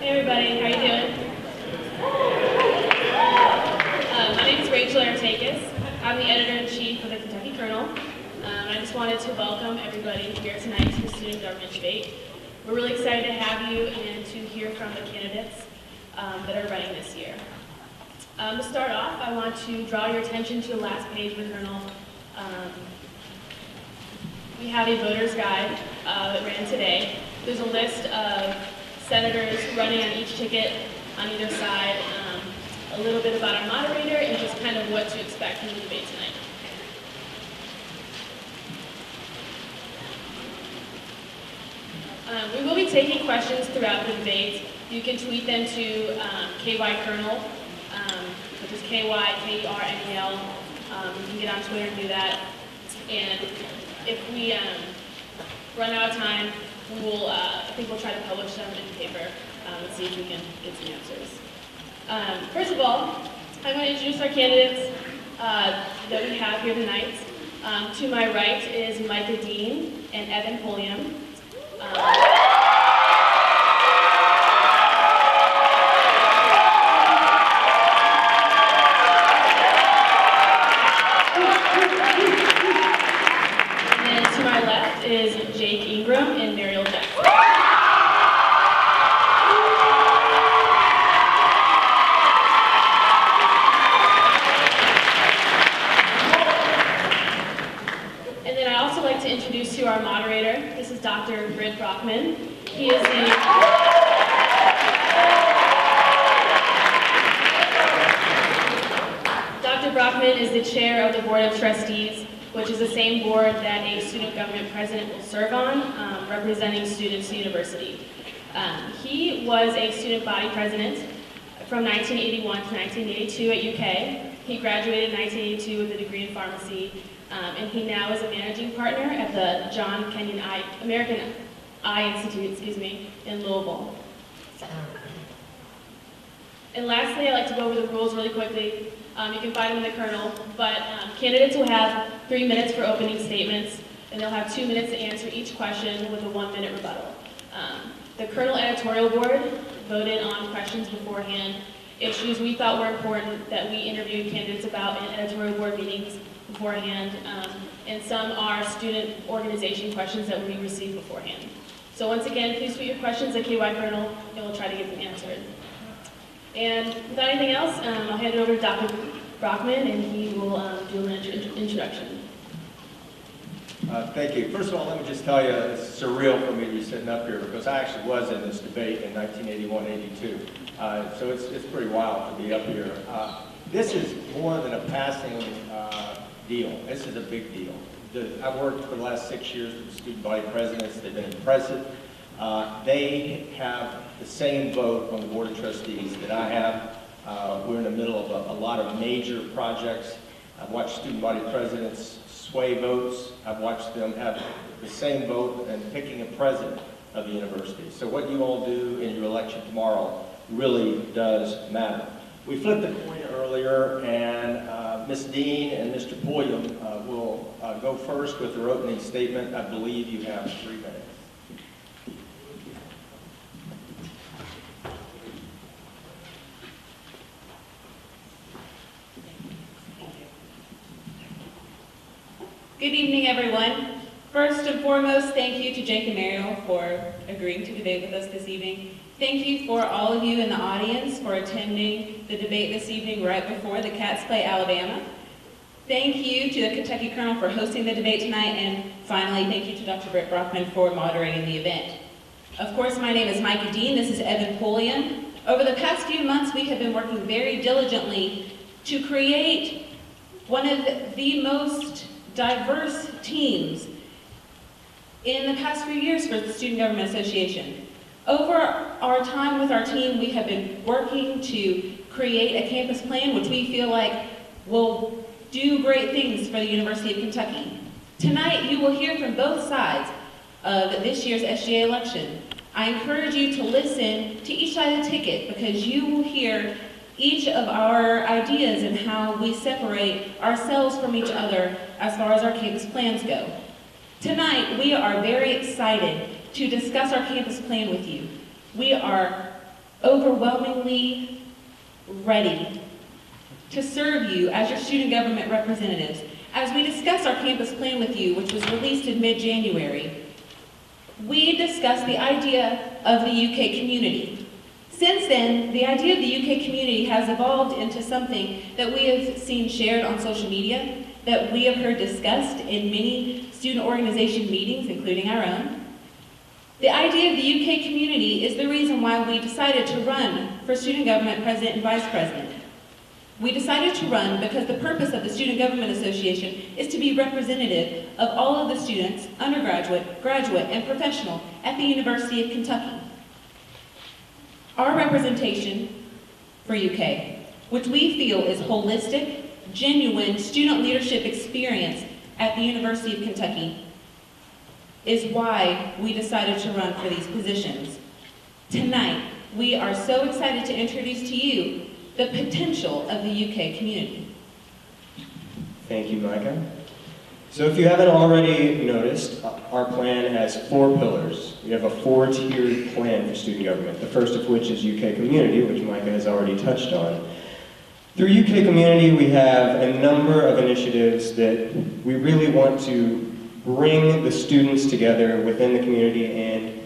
Hey everybody, how you doing? My name is Rachel Artakis. I'm the editor-in-chief of the Kentucky Kernel. I just wanted to welcome everybody here tonight to the Student Government Debate. We're really excited to have you and to hear from the candidates that are running this year. To start off, I want to draw your attention to the last page of the Kernel. We have a voter's guide that ran today. There's a list of senators running on each ticket on either side, a little bit about our moderator, and just kind of what to expect from the debate tonight. We will be taking questions throughout the debate. You can tweet them to KY Kernel, which is KYKERNEL. You can get on Twitter and do that. And if we run out of time, we will, I think we'll try to publish them in the paper and see if we can get some answers. First of all, I'm going to introduce our candidates that we have here tonight. To my right is Micah Dean and Evan Pulliam. And to my left is Jake Ingram and Mariel Jackson. And then I also like to introduce to our moderator. This is Dr. Britt Brockman. He is Dr. Brockman is the chair of the Board of Trustees, which is the same board that a student government president will serve on, representing students to university. He was a student body president from 1981 to 1982 at UK. He graduated in 1982 with a degree in pharmacy, and he now is a managing partner at the John Kenyon American Eye Institute, in Louisville. And lastly, I'd like to go over the rules really quickly. You can find them in the Kernel, but candidates will have 3 minutes for opening statements, and they'll have 2 minutes to answer each question with a 1-minute rebuttal. The Kernel editorial board voted on questions beforehand, issues we thought were important that we interviewed candidates about in editorial board meetings beforehand, and some are student organization questions that we received beforehand. So once again, please put your questions at KY Kernel, and we'll try to get them answered. And without anything else, I'll hand it over to Dr. Brockman, and he will do an introduction. Thank you. First of all, let me just tell you, it's surreal for me to be sitting up here because I actually was in this debate in 1981-82. So it's pretty wild to be up here. This is more than a passing deal. This is a big deal. I've worked for the last 6 years with the student body presidents. They've been impressive. They have the same vote on the Board of Trustees that I have. We're in the middle of a lot of major projects. I've watched student body presidents sway votes. I've watched them have the same vote in picking a president of the university. So what you all do in your election tomorrow really does matter. We flipped the coin earlier, and Ms. Dean and Mr. Pulliam will go first with their opening statement. I believe you have 3 minutes. Good evening, everyone. First and foremost, thank you to Jake and Mariel for agreeing to debate with us this evening. Thank you for all of you in the audience for attending the debate this evening right before the Cats play Alabama. Thank you to the Kentucky Kernel for hosting the debate tonight, and finally, thank you to Dr. Britt Brockman for moderating the event. Of course, my name is Micah Dean. This is Evan Pulliam. Over the past few months, we have been working very diligently to create one of the most diverse teams in the past few years for the Student Government Association. Over our time with our team, we have been working to create a campus plan which we feel like will do great things for the University of Kentucky. Tonight, you will hear from both sides of this year's SGA election. I encourage you to listen to each side of the ticket because you will hear each of our ideas and how we separate ourselves from each other as far as our campus plans go. Tonight, we are very excited to discuss our campus plan with you. We are overwhelmingly ready to serve you as your student government representatives. As we discuss our campus plan with you, which was released in mid-January, we discussed the idea of the UK community. Since then, the idea of the UK community has evolved into something that we have seen shared on social media, that we have heard discussed in many student organization meetings, including our own. The idea of the UK community is the reason why we decided to run for student government president and vice president. We decided to run because the purpose of the Student Government Association is to be representative of all of the students, undergraduate, graduate, and professional at the University of Kentucky. Our representation for UK, which we feel is holistic, genuine student leadership experience at the University of Kentucky, is why we decided to run for these positions. Tonight, we are so excited to introduce to you the potential of the UK community. Thank you, Micah. So if you haven't already noticed, our plan has 4 pillars. We have a 4-tiered plan for student government, the first of which is UK community, which Micah has already touched on. Through UK community, we have a number of initiatives that we really want to bring the students together within the community and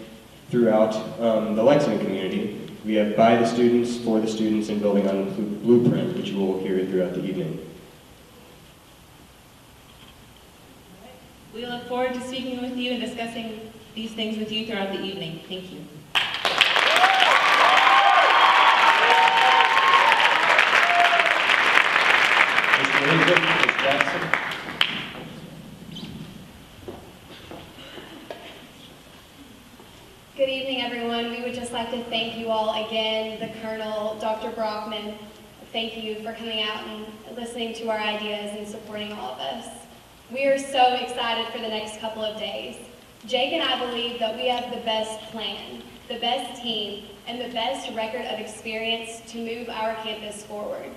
throughout the Lexington community. We have by the students, for the students, and building on the blueprint, which you will hear throughout the evening. We look forward to speaking with you and discussing these things with you throughout the evening. Thank you. Mr. Lincoln, Ms. Jackson. Good evening, everyone. We would just like to thank you all again, the Colonel, Dr. Brockman. Thank you for coming out and listening to our ideas and supporting all of us. We are so excited for the next couple of days. Jake and I believe that we have the best plan, the best team, and the best record of experience to move our campus forward.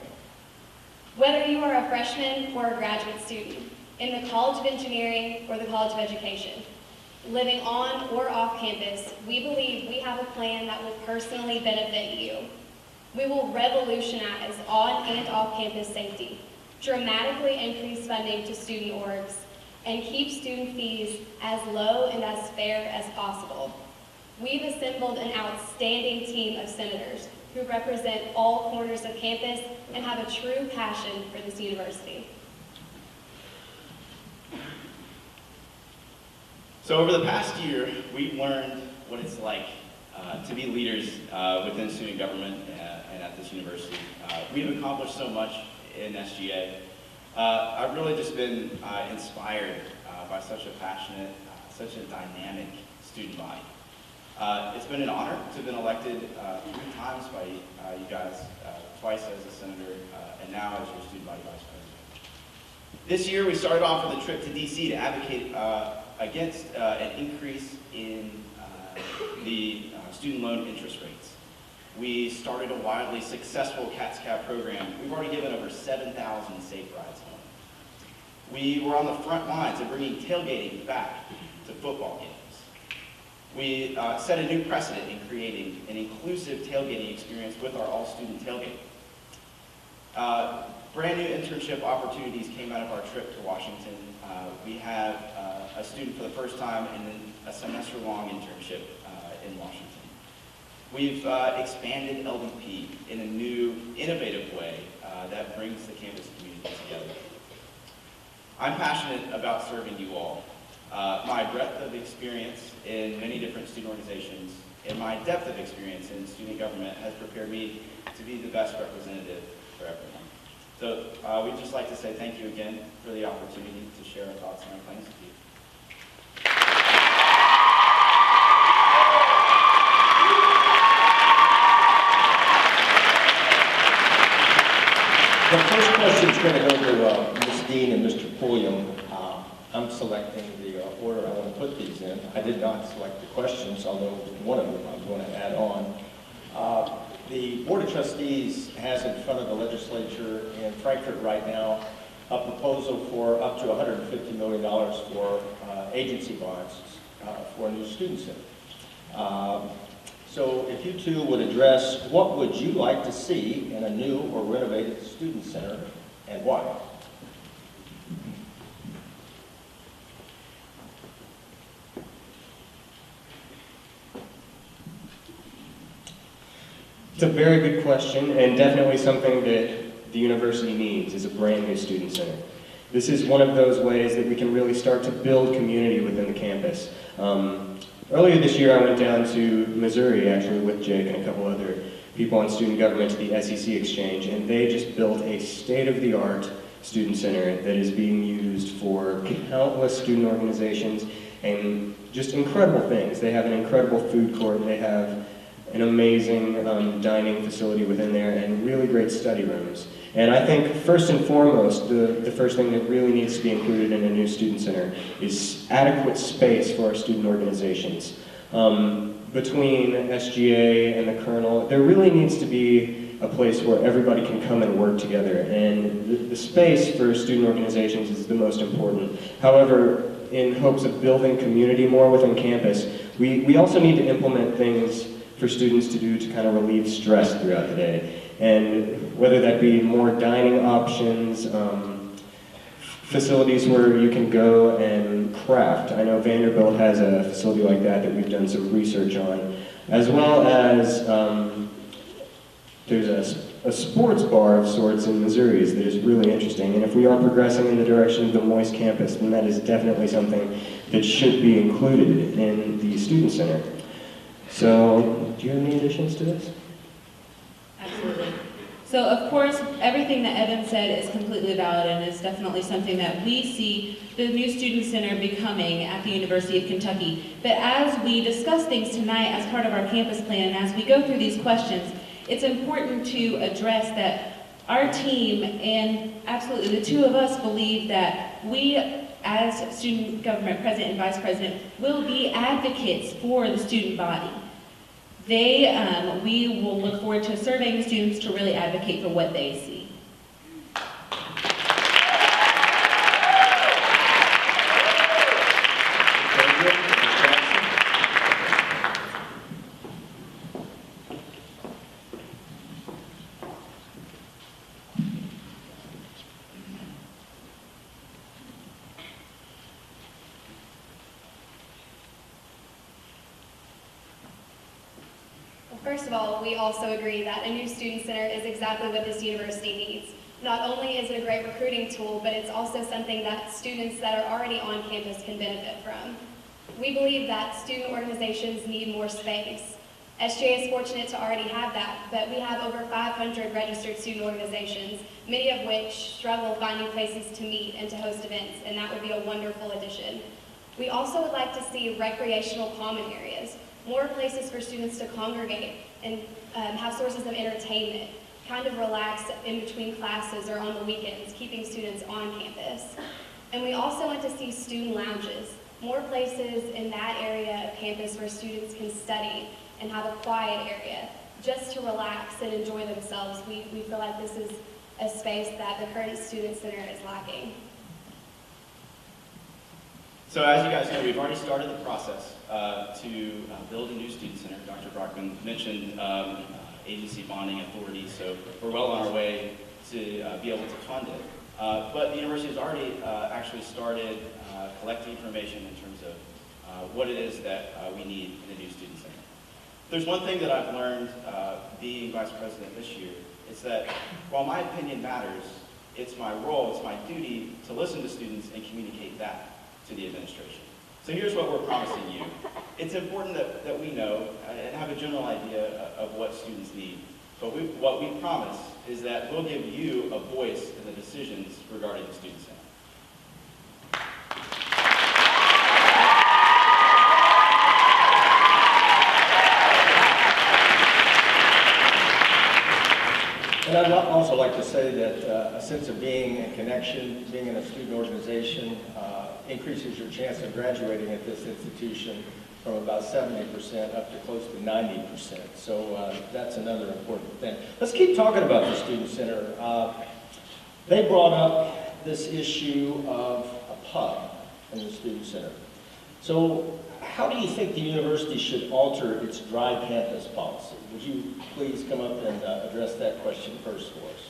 Whether you are a freshman or a graduate student, in the College of Engineering or the College of Education, living on or off campus, we believe we have a plan that will personally benefit you. We will revolutionize on and off campus safety, dramatically increase funding to student orgs, and keep student fees as low and as fair as possible. We've assembled an outstanding team of senators who represent all corners of campus and have a true passion for this university. So over the past year, we've learned what it's like to be leaders within student government and at this university. We've accomplished so much in SGA. I've really just been inspired by such a passionate, such a dynamic student body. It's been an honor to have been elected 3 times by you guys, twice as a senator, and now as your student body vice president. This year, we started off with a trip to DC to advocate against an increase in the student loan interest rates. We started a wildly successful CATS Cab program. We've already given over 7,000 safe rides home. We were on the front lines of bringing tailgating back to football games. We set a new precedent in creating an inclusive tailgating experience with our all-student tailgate. Brand new internship opportunities came out of our trip to Washington. We have a student for the first time in a semester-long internship in Washington. We've expanded LDP in a new, innovative way that brings the campus community together. I'm passionate about serving you all. My breadth of experience in many different student organizations and my depth of experience in student government has prepared me to be the best representative for everyone. So we'd just like to say thank you again for the opportunity to share our thoughts and our plans with you. The first question is going to go to Ms. Dean and Mr. Pulliam. I'm selecting the order I want to put these in. I did not select the questions, although one of them I'm going to add on. The Board of Trustees has in front of the legislature in Frankfurt right now a proposal for up to $150 million for agency bonds for a new student center. So if you two would address, what would you like to see in a new or renovated student center and why? It's a very good question, and definitely something that the university needs is a brand new student center. This is one of those ways that we can really start to build community within the campus. Earlier this year, I went down to Missouri, actually, with Jake and a couple other people on student government to the SEC Exchange, and they just built a state-of-the-art student center that is being used for countless student organizations and just incredible things. They have an incredible food court, they have an amazing dining facility within there, and really great study rooms. And I think first and foremost, the first thing that really needs to be included in a new student center is adequate space for our student organizations. Between SGA and the Colonel, there really needs to be a place where everybody can come and work together. And the space for student organizations is the most important. However, in hopes of building community more within campus, we also need to implement things for students to do to kind of relieve stress throughout the day. And whether that be more dining options, facilities where you can go and craft. I know Vanderbilt has a facility like that we've done some research on, as well as there's a sports bar of sorts in Missouri that is really interesting. And if we are progressing in the direction of the Moist campus, then that is definitely something that should be included in the student center. So, do you have any additions to this? Absolutely. So of course, everything that Evan said is completely valid and is definitely something that we see the new Student Center becoming at the University of Kentucky. But as we discuss things tonight as part of our campus plan, and as we go through these questions, it's important to address that our team, and absolutely the two of us, believe that we, as student government president and vice president, will be advocates for the student body. We will look forward to surveying the students to really advocate for what they see. First of all, we also agree that a new student center is exactly what this university needs. Not only is it a great recruiting tool, but it's also something that students that are already on campus can benefit from. We believe that student organizations need more space. SGA is fortunate to already have that, but we have over 500 registered student organizations, many of which struggle finding places to meet and to host events, and that would be a wonderful addition. We also would like to see recreational common areas, more places for students to congregate and have sources of entertainment, kind of relax in between classes or on the weekends, keeping students on campus. And we also want to see student lounges, more places in that area of campus where students can study and have a quiet area, just to relax and enjoy themselves. We feel like this is a space that the current student center is lacking. So as you guys know, we've already started the process to build a new student center. Dr. Brockman mentioned agency bonding authority, so we're well on our way to be able to fund it. But the university has already actually started collecting information in terms of what it is that we need in a new student center. There's one thing that I've learned being vice president this year, is that while my opinion matters, it's my role, it's my duty to listen to students and communicate that to the administration. So here's what we're promising you. It's important that we know and have a general idea of what students need. But what we promise is that we'll give you a voice in the decisions regarding the student center. And I'd also like to say that a sense of being in connection, being in a student organization, increases your chance of graduating at this institution from about 70% up to close to 90%. So that's another important thing. Let's keep talking about the Student Center. They brought up this issue of a pub in the Student Center. So how do you think the university should alter its dry campus policy? Would you please come up and address that question first for us?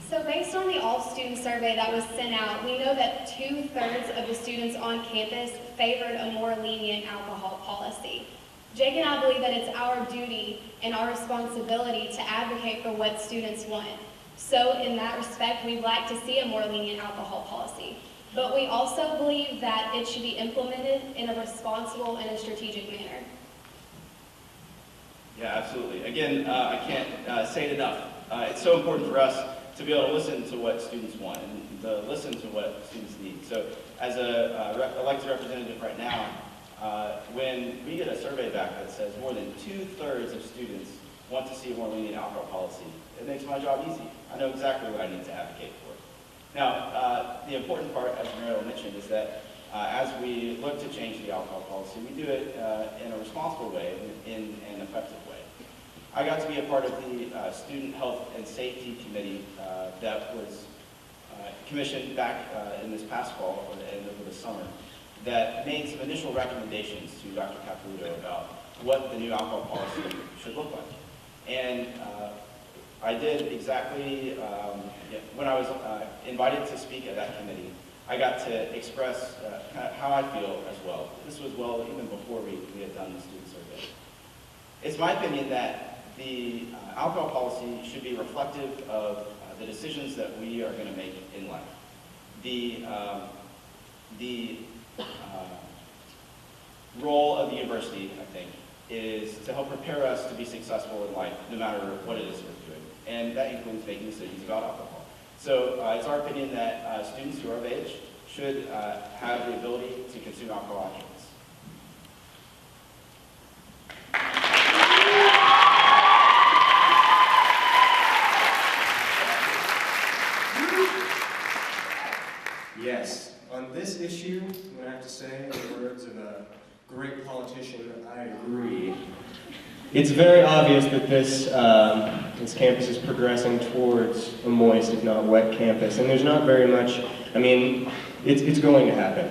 So based on the all-student survey that was sent out, we know that 2/3 of the students on campus favored a more lenient alcohol policy. Jake and I believe that it's our duty and our responsibility to advocate for what students want. So in that respect, we'd like to see a more lenient alcohol policy. But we also believe that it should be implemented in a responsible and a strategic manner. Yeah, absolutely. Again, I can't say it enough. It's so important for us to be able to listen to what students want and to listen to what students need. So as a elected representative right now, when we get a survey back that says more than 2/3 of students want to see a more lenient alcohol policy, it makes my job easy. I know exactly what I need to advocate for. Now, the important part, as Mariel mentioned, is that as we look to change the alcohol policy, we do it in a responsible way, in an effective way. I got to be a part of the Student Health and Safety Committee that was commissioned back in this past fall and over the summer that made some initial recommendations to Dr. Caputo about what the new alcohol policy should look like. And I did exactly, when I was invited to speak at that committee, I got to express kind of how I feel as well. This was well even before we had done the student survey. It's my opinion that the alcohol policy should be reflective of the decisions that we are going to make in life. The role of the university, I think, is to help prepare us to be successful in life, no matter what it is we're doing. And that includes making decisions about alcohol. So it's our opinion that students who are of age should have the ability to consume alcohol on campus. Yes, on this issue, I'm going to have to say, in the words of a great politician, I agree. It's very obvious that this campus is progressing towards a moist, if not wet campus, and there's not very much, I mean, it's going to happen.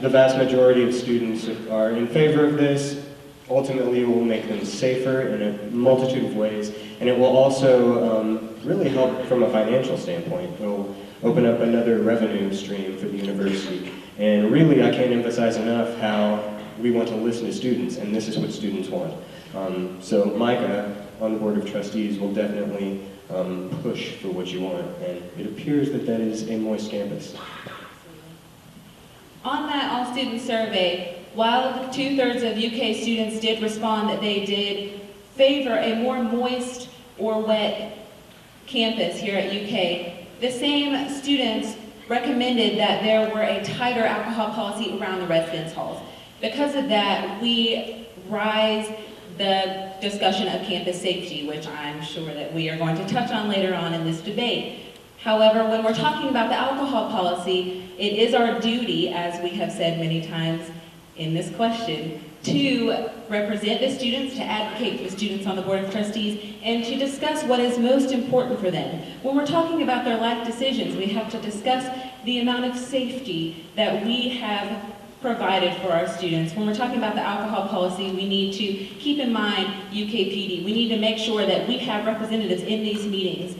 The vast majority of students are in favor of this. Ultimately, it will make them safer in a multitude of ways, and it will also really help from a financial standpoint. It will open up another revenue stream for the university. And really, I can't emphasize enough how we want to listen to students, and this is what students want. So Micah, on the Board of Trustees, will definitely push for what you want, and it appears that that is a moist campus. On that all-student survey, while 2/3 of UK students did respond that they did favor a more moist or wet campus here at UK, the same students recommended that there were a tighter alcohol policy around the residence halls. Because of that, we rise the discussion of campus safety, which I'm sure that we are going to touch on later on in this debate. However, when we're talking about the alcohol policy, it is our duty, as we have said many times in this question, to represent the students, to advocate for the students on the Board of Trustees, and to discuss what is most important for them. When we're talking about their life decisions, we have to discuss the amount of safety that we have provided for our students. When we're talking about the alcohol policy, we need to keep in mind UKPD. We need to make sure that we have representatives in these meetings.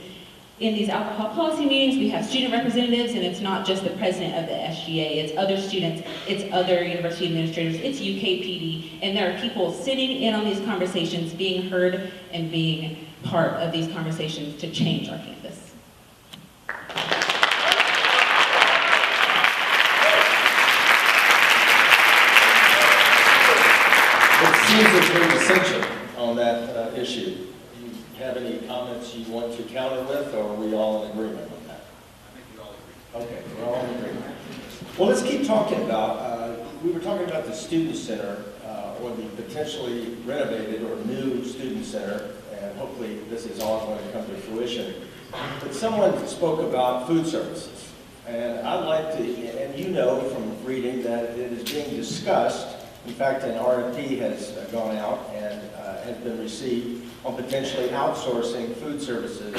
In these alcohol policy meetings, we have student representatives, and it's not just the president of the SGA, it's other students, it's other university administrators, it's UKPD, and there are people sitting in on these conversations, being heard and being part of these conversations to change our campus. It seems there's been dissension on that issue. Do you have any comments you want to counter with, or are we all in agreement on that? I think we all agree. Okay, we're all in agreement. Well, let's keep talking about, we were talking about the student center, or the potentially renovated or new student center, and hopefully this is all going to come to fruition. But someone spoke about food services, and I'd like to, and you know from reading that it is being discussed. In fact, an RFP has gone out and has been received on potentially outsourcing food services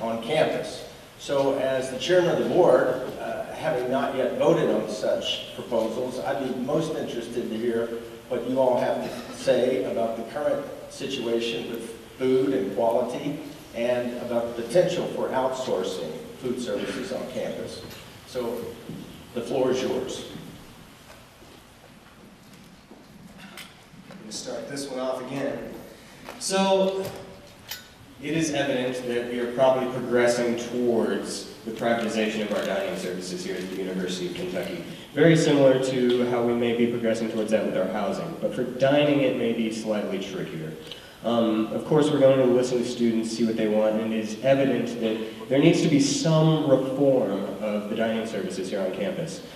on campus. So as the chairman of the board, having not yet voted on such proposals, I'd be most interested to hear what you all have to say about the current situation with food and quality and about the potential for outsourcing food services on campus. So the floor is yours. I'm going to start this one off again. So, it is evident that we are probably progressing towards the privatization of our dining services here at the University of Kentucky. Very similar to how we may be progressing towards that with our housing, but for dining it may be slightly trickier. Of course, we're going to listen to students, see what they want, and it is evident that there needs to be some reform of the dining services here on campus.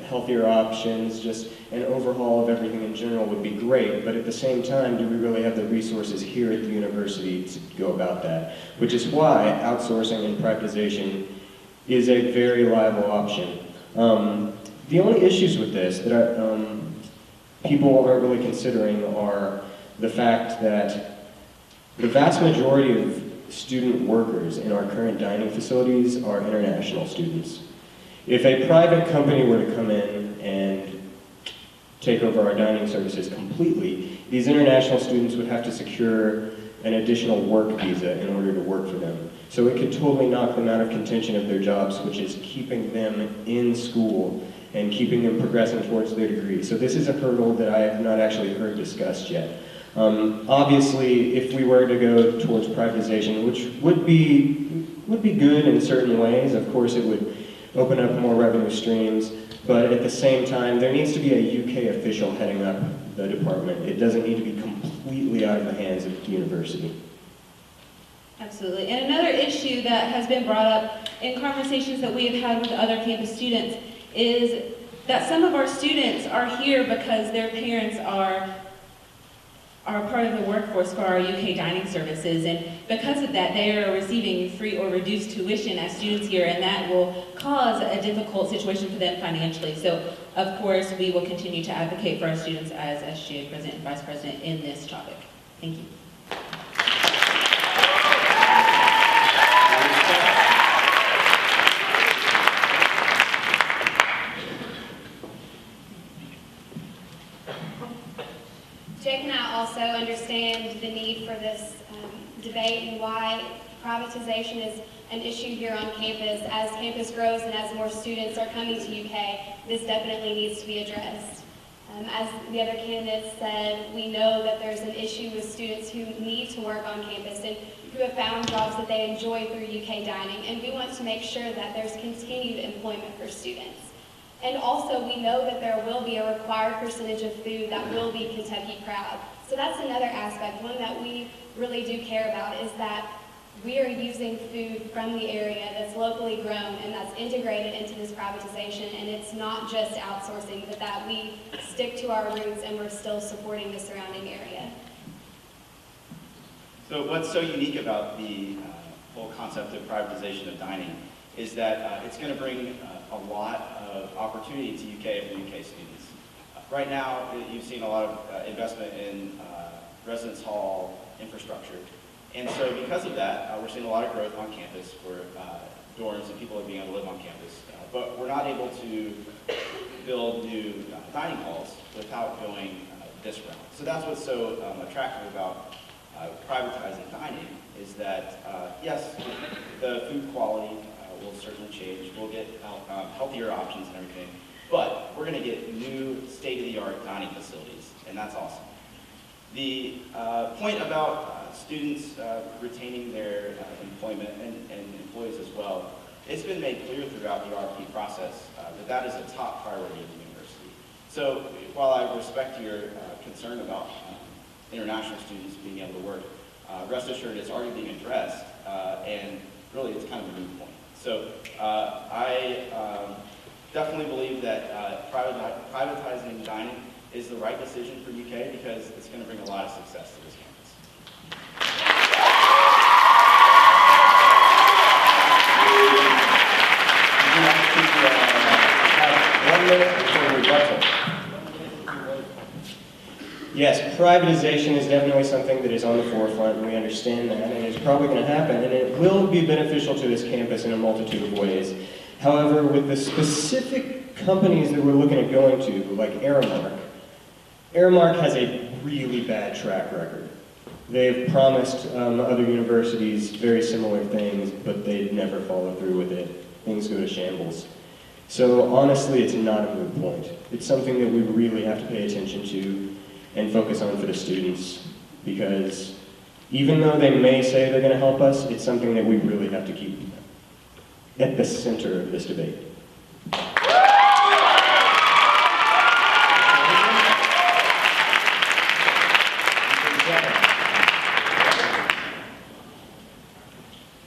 Healthier options, just an overhaul of everything in general would be great, but at the same time, do we really have the resources here at the university to go about that? Which is why outsourcing and privatization is a very liable option. The only issues with this that people aren't really considering are the fact that the vast majority of student workers in our current dining facilities are international students. If a private company were to come in and take over our dining services completely, these international students would have to secure an additional work visa in order to work for them. So it could totally knock them out of contention of their jobs, which is keeping them in school and keeping them progressing towards their degree. So this is a hurdle that I have not actually heard discussed yet. Obviously, if we were to go towards privatization, which would be good in certain ways, of course it would open up more revenue streams, but at the same time, there needs to be a UK official heading up the department. It doesn't need to be completely out of the hands of the university. Absolutely. And another issue that has been brought up in conversations that we have had with other campus students is that some of our students are here because their parents are part of the workforce for our UK dining services, and because of that they are receiving free or reduced tuition as students here, and that will cause a difficult situation for them financially. So of course we will continue to advocate for our students as SGA President and Vice President in this topic. Thank you. Jake and I also understand the need for this debate and why privatization is an issue here on campus. As campus grows and as more students are coming to UK, this definitely needs to be addressed. As the other candidates said, we know that there's an issue with students who need to work on campus and who have found jobs that they enjoy through UK dining, and we want to make sure that there's continued employment for students. And also, we know that there will be a required percentage of food that will be Kentucky proud. So that's another aspect, one that we really do care about, is that we are using food from the area that's locally grown and that's integrated into this privatization, and it's not just outsourcing, but that we stick to our roots and we're still supporting the surrounding area. So what's so unique about the whole concept of privatization of dining is that it's going to bring a lot of opportunity to UK for UK students. Right now, you've seen a lot of investment in residence hall infrastructure. And so because of that, we're seeing a lot of growth on campus for dorms and people being able to live on campus. But we're not able to build new dining halls without going this route. So that's what's so attractive about privatizing dining, is that, yes, the food quality will certainly change. We'll get healthier options and everything. But we're going to get new state-of-the-art dining facilities, and that's awesome. The point about students retaining their employment and employees as well, it's been made clear throughout the RFP process that is a top priority of the university. So while I respect your concern about international students being able to work, rest assured it's already being addressed, and really it's kind of a moot point. So I definitely believe that privatizing dining is the right decision for UK because it's going to bring a lot of success to this campus. Yes, privatization is definitely something that is on the forefront, and we understand that, and it's probably going to happen, and it will be beneficial to this campus in a multitude of ways. However, with the specific companies that we're looking at going to, like Aramark has a really bad track record. They've promised other universities very similar things, but they never follow through with it. Things go to shambles. So honestly, it's not a moot point. It's something that we really have to pay attention to and focus on for the students, because even though they may say they're going to help us, it's something that we really have to keep at the center of this debate.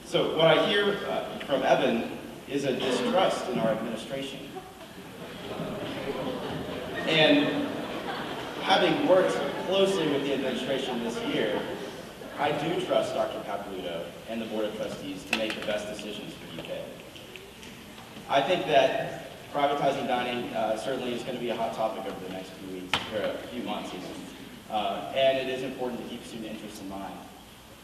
So what I hear from Evan is a distrust in our administration. And having worked closely with the administration this year, I do trust Dr. Capilouto and the Board of Trustees to make the best decisions for UK. I think that privatizing dining certainly is going to be a hot topic over the next few weeks, or a few months even. And it is important to keep student interests in mind.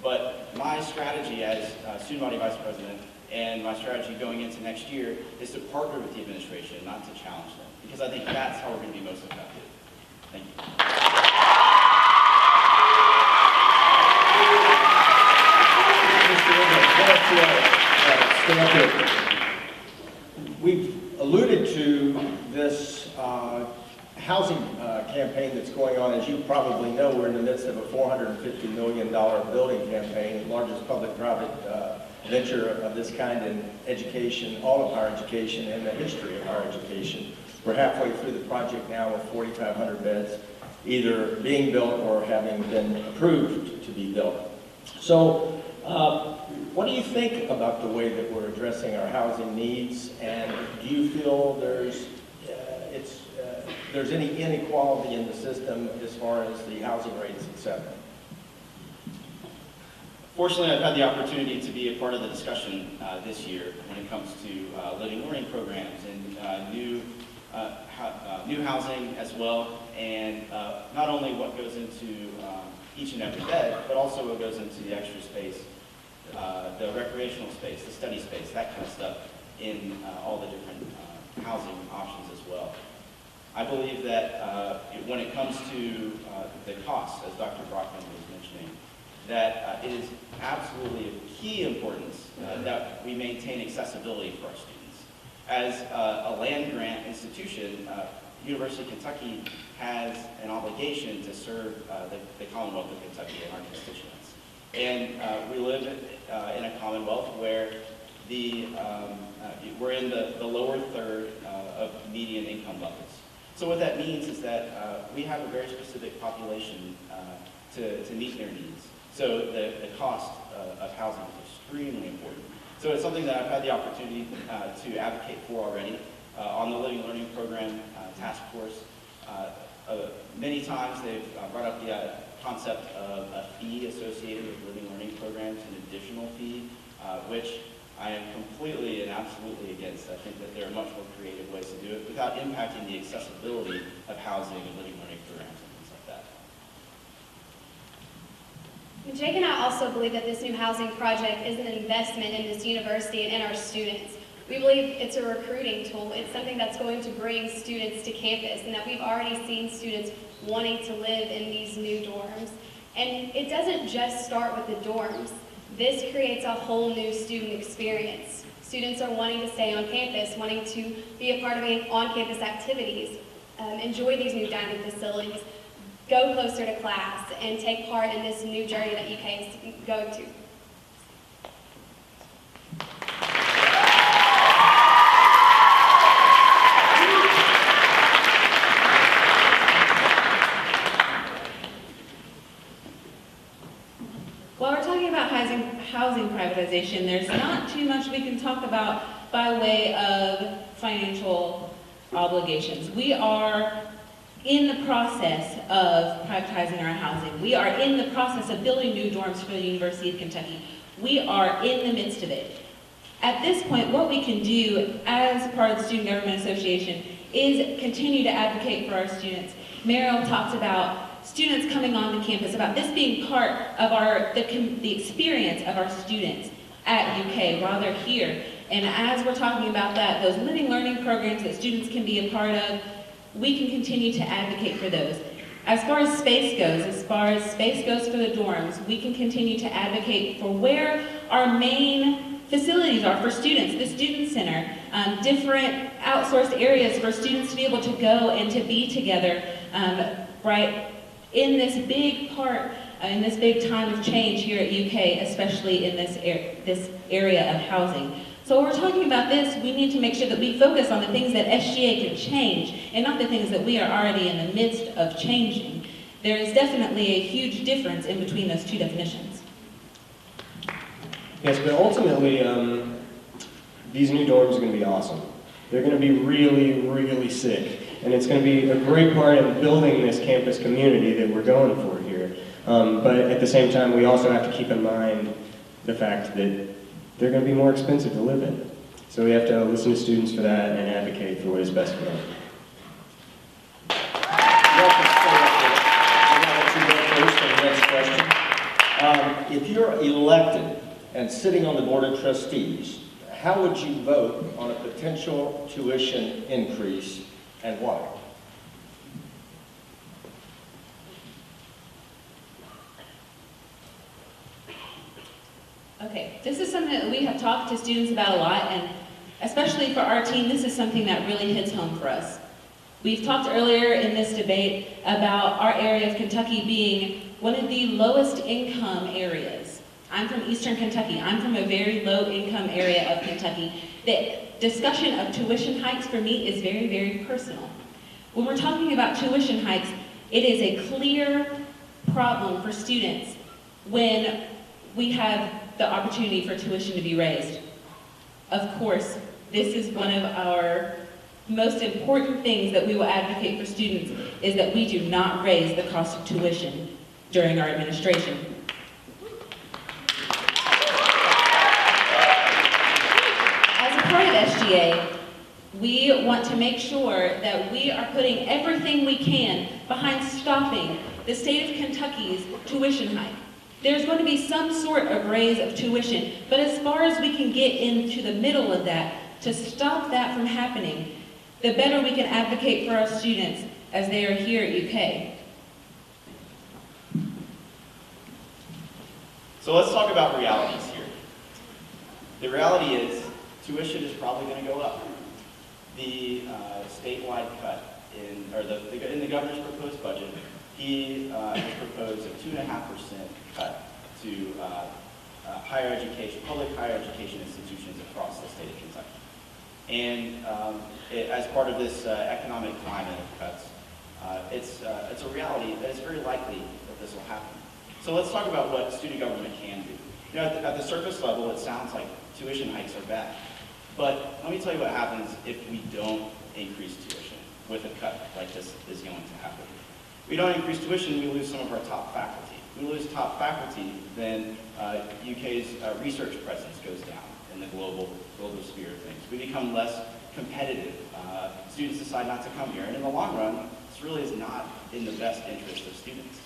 But my strategy as student body vice president and my strategy going into next year is to partner with the administration, not to challenge them, because I think that's how we're going to be most effective. Thank you. We've alluded to this housing campaign that's going on. As you probably know, we're in the midst of a $450 million building campaign, the largest public-private venture of this kind in education, all of higher education, and the history of higher education. We're halfway through the project now with 4,500 beds, either being built or having been approved to be built. So, what do you think about the way that we're addressing our housing needs, and do you feel there's any inequality in the system as far as the housing rates, etc.? Fortunately, I've had the opportunity to be a part of the discussion this year when it comes to living learning programs and new housing as well, and not only what goes into each and every bed, but also what goes into the extra space, the recreational space, the study space, that kind of stuff in all the different housing options as well. I believe that when it comes to the costs, as Dr. Brockman was mentioning, that it is absolutely of key importance that we maintain accessibility for our students. As a land-grant institution, University of Kentucky has an obligation to serve the Commonwealth of Kentucky and our constituents. And we live in a Commonwealth where we're in the lower third of median income levels. So what that means is that we have a very specific population to meet their needs. So the cost of housing is extremely important. So it's something that I've had the opportunity to advocate for already on the Living Learning Program task force. Many times they've brought up the concept of a fee associated with living learning programs, an additional fee, which I am completely and absolutely against. I think that there are much more creative ways to do it without impacting the accessibility of housing and living learning programs and things like that. Jake and I also believe that this new housing project is an investment in this university and in our students. We believe it's a recruiting tool. It's something that's going to bring students to campus, and that we've already seen students wanting to live in these new dorms. And it doesn't just start with the dorms. This creates a whole new student experience. Students are wanting to stay on campus, wanting to be a part of on-campus activities, enjoy these new dining facilities, go closer to class, and take part in this new journey that UK is going to. While we're talking about housing privatization, there's not too much we can talk about by way of financial obligations. We are in the process of privatizing our housing. We are in the process of building new dorms for the University of Kentucky. We are in the midst of it. At this point, what we can do as part of the Student Government Association is continue to advocate for our students. Mariel talked about students coming onto campus, about this being part of the experience of our students at UK while they're here. And as we're talking about that, those living learning programs that students can be a part of, we can continue to advocate for those. As far as space goes for the dorms, we can continue to advocate for where our main facilities are for students, the student center, different outsourced areas for students to be able to go and to be together, right, in this big part, in this big time of change here at UK, especially in this area of housing. So when we're talking about this, we need to make sure that we focus on the things that SGA can change and not the things that we are already in the midst of changing. There is definitely a huge difference in between those two definitions. Yes, but ultimately, these new dorms are going to be awesome. They're going to be really, really sick. And it's going to be a great part of building this campus community that we're going for here. But at the same time, we also have to keep in mind the fact that they're going to be more expensive to live in. So we have to listen to students for that and advocate for what is best for them. If you're elected and sitting on the Board of Trustees, how would you vote on a potential tuition increase and why? Okay, this is something that we have talked to students about a lot, and especially for our team, this is something that really hits home for us. We've talked earlier in this debate about our area of Kentucky being one of the lowest income areas. I'm from Eastern Kentucky. I'm from a very low income area of Kentucky. The discussion of tuition hikes for me is very, very personal. When we're talking about tuition hikes, it is a clear problem for students when we have the opportunity for tuition to be raised. Of course, this is one of our most important things that we will advocate for students, is that we do not raise the cost of tuition during our administration. As a part of SGA, we want to make sure that we are putting everything we can behind stopping the state of Kentucky's tuition hike. There's going to be some sort of raise of tuition, but as far as we can get into the middle of that, to stop that from happening, the better we can advocate for our students as they are here at UK. So let's talk about realities here. The reality is tuition is probably going to go up. The statewide cut in the governor's proposed budget, he has proposed a 2.5% cut to higher education, public higher education institutions across the state of Kentucky. And as part of this economic climate of cuts, it's a reality that it's very likely that this will happen. So let's talk about what student government can do. You know, at the surface level, it sounds like tuition hikes are bad. But let me tell you what happens if we don't increase tuition with a cut like this is going to happen. We don't increase tuition, we lose some of our top faculty. We lose top faculty, then UK's research presence goes down in the global sphere of things. We become less competitive. Students decide not to come here, and in the long run, this really is not in the best interest of students.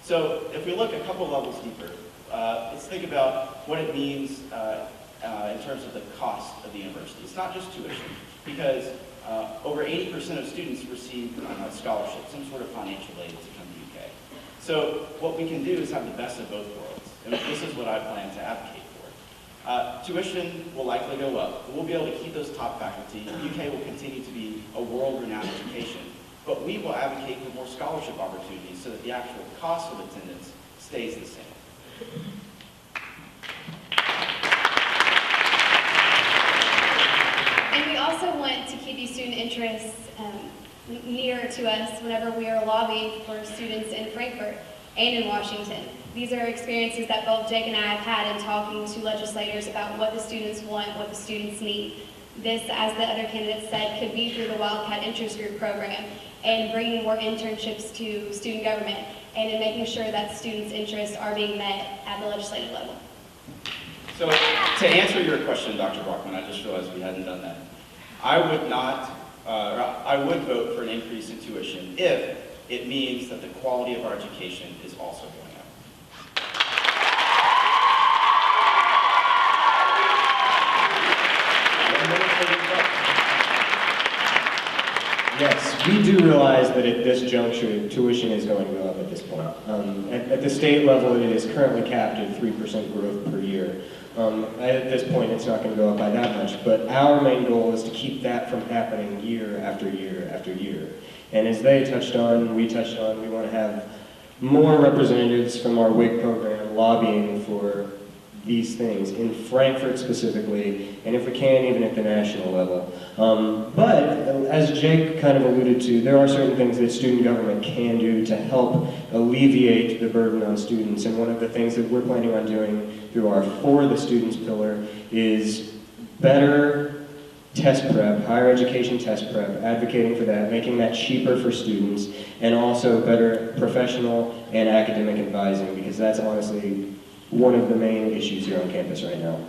So if we look a couple levels deeper, let's think about what it means in terms of the cost of the university. It's not just tuition, because over 80% of students receive scholarships, some sort of financial aid to come to UK. So what we can do is have the best of both worlds, and this is what I plan to advocate for. Tuition will likely go up, but we'll be able to keep those top faculty. UK will continue to be a world-renowned education, but we will advocate for more scholarship opportunities so that the actual cost of attendance stays the same. And we also want to keep these student interests near to us whenever we are lobbying for students in Frankfurt and in Washington. These are experiences that both Jake and I have had in talking to legislators about what the students want, what the students need. This, as the other candidates said, could be through the Wildcat Interest Group program and bringing more internships to student government and in making sure that students' interests are being met at the legislative level. So to answer your question, Dr. Brockman, I just realized we hadn't done that. I would vote for an increase in tuition if it means that the quality of our education is also going up. Yes, we do realize that at this juncture, tuition is going to go up at this point. At the state level, it is currently capped at 3% growth per year. At this point, it's not going to go up by that much, but our main goal is to keep that from happening year after year after year. And as they touched on, we touched on, we want to have more representatives from our WIG program lobbying for these things, in Frankfurt specifically, and if we can, even at the national level. But, as Jake kind of alluded to, there are certain things that student government can do to help alleviate the burden on students, and one of the things that we're planning on doing through our For the Students pillar is better test prep, higher education test prep, advocating for that, making that cheaper for students, and also better professional and academic advising, because that's honestly one of the main issues here on campus right now.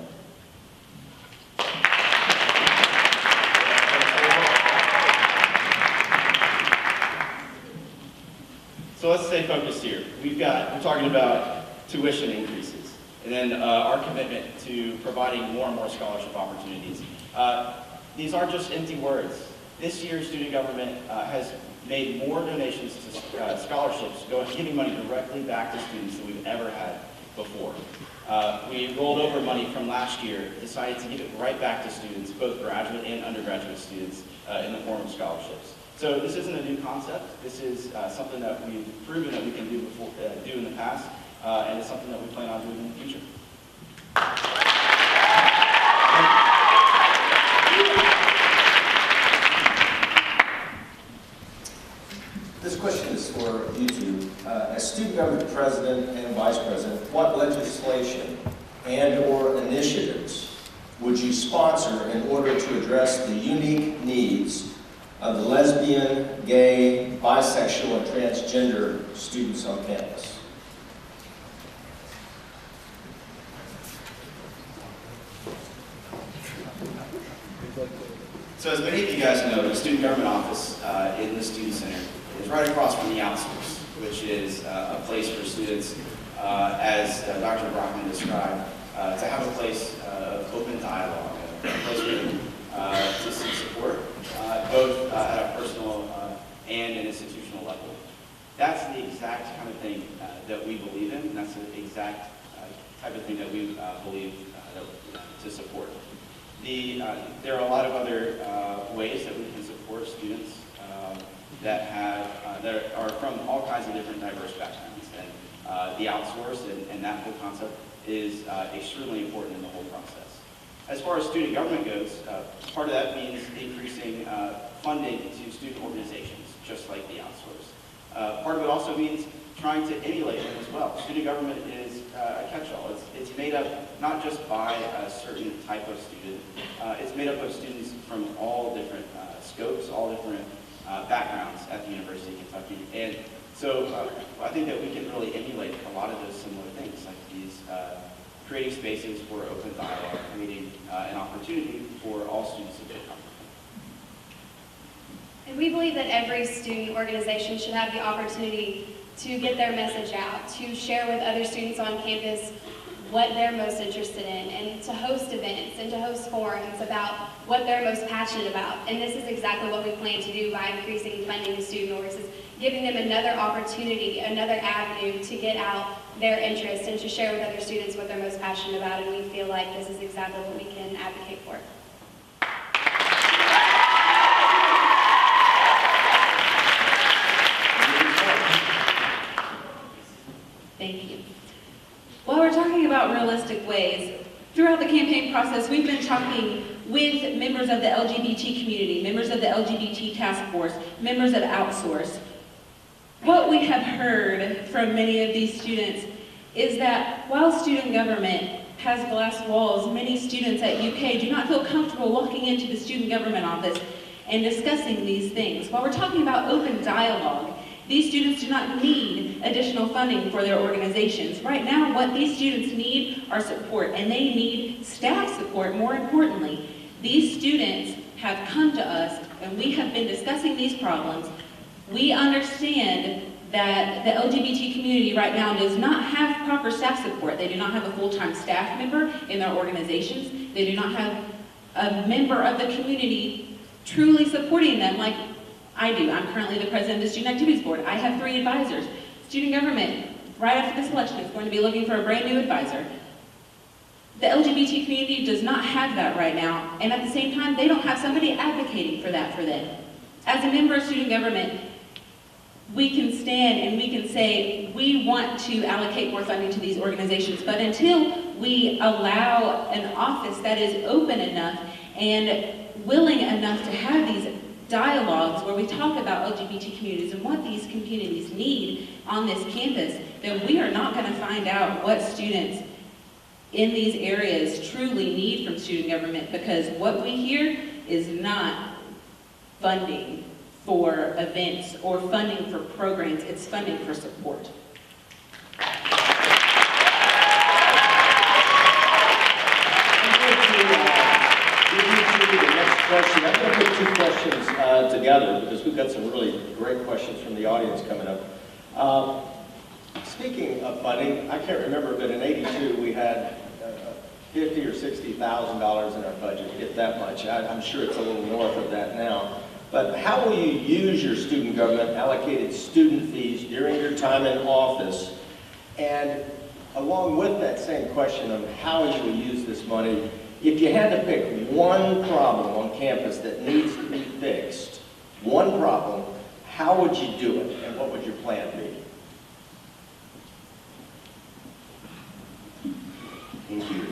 So let's stay focused here. We're talking about tuition increases, and then our commitment to providing more and more scholarship opportunities. These aren't just empty words. This year, student government has made more donations to scholarships, giving money directly back to students than we've ever had before. We rolled over money from last year, decided to give it right back to students, both graduate and undergraduate students, in the form of scholarships. So this isn't a new concept. This is something that we've proven that we can do in the past, and it's something that we plan on doing in the future. This question is for you two. As student government president and vice president, what legislation and/or initiatives would you sponsor in order to address the unique needs of the lesbian, gay, bisexual, and transgender students on campus? So as many of you guys know, the student government office in the Student Center is right across from the Outsource, which is a place for students, as Dr. Brockman described, to have a place of open dialogue, a place for them to seek support, both at a personal and an institutional level. That's the exact kind of thing that we believe in, and that's the exact type of thing that we believe to support. There are a lot of other ways that we can support students that are from all kinds of different diverse backgrounds, and the Outsource and that whole concept is extremely important in the whole process. As far as student government goes, part of that means increasing funding to student organizations, just like the Outsource. Part of it also means trying to emulate them as well. Student government is a catch-all. It's made up not just by a certain type of student, it's made up of students from all different scopes, all different backgrounds at the University of Kentucky. And so I think that we can really emulate a lot of those similar things, like these creating spaces for open dialogue, creating an opportunity for all students to feel comfortable. And we believe that every student organization should have the opportunity to get their message out, to share with other students on campus what they're most interested in, and to host events and to host forums about what they're most passionate about. And this is exactly what we plan to do by increasing funding to student orgs, is giving them another opportunity, another avenue to get out their interest and to share with other students what they're most passionate about. And we feel like this is exactly what we can advocate for. Thank you. While we're talking about realistic ways, throughout the campaign process, we've been talking with members of the LGBT community, members of the LGBT task force, members of Outsource. What we have heard from many of these students is that while student government has glass walls, many students at UK do not feel comfortable walking into the student government office and discussing these things. While we're talking about open dialogue, these students do not need additional funding for their organizations. Right now, what these students need are support, and they need staff support, more importantly. These students have come to us, and we have been discussing these problems We understand that the LGBT community right now does not have proper staff support. They do not have a full-time staff member in their organizations. They do not have a member of the community truly supporting them like I do. I'm currently the president of the Student Activities Board. I have 3 advisors. Student government, right after this election, is going to be looking for a brand new advisor. The LGBT community does not have that right now, and at the same time, they don't have somebody advocating for that for them. As a member of student government, we can stand and we can say, we want to allocate more funding to these organizations, but until we allow an office that is open enough and willing enough to have these dialogues where we talk about LGBT communities and what these communities need on this campus, then we are not going to find out what students in these areas truly need from student government, because what we hear is not funding for events or funding for programs, it's funding for support. Question. I'm going to put 2 questions together because we've got some really great questions from the audience coming up. Speaking of funding, I can't remember, but in '82 we had $50,000 or $60,000 in our budget, if that much. I'm sure it's a little north of that now. But how will you use your student government allocated student fees during your time in office? And along with that same question on how you will use this money, if you had to pick one problem on campus that needs to be fixed, one problem, how would you do it, and what would your plan be? Thank you.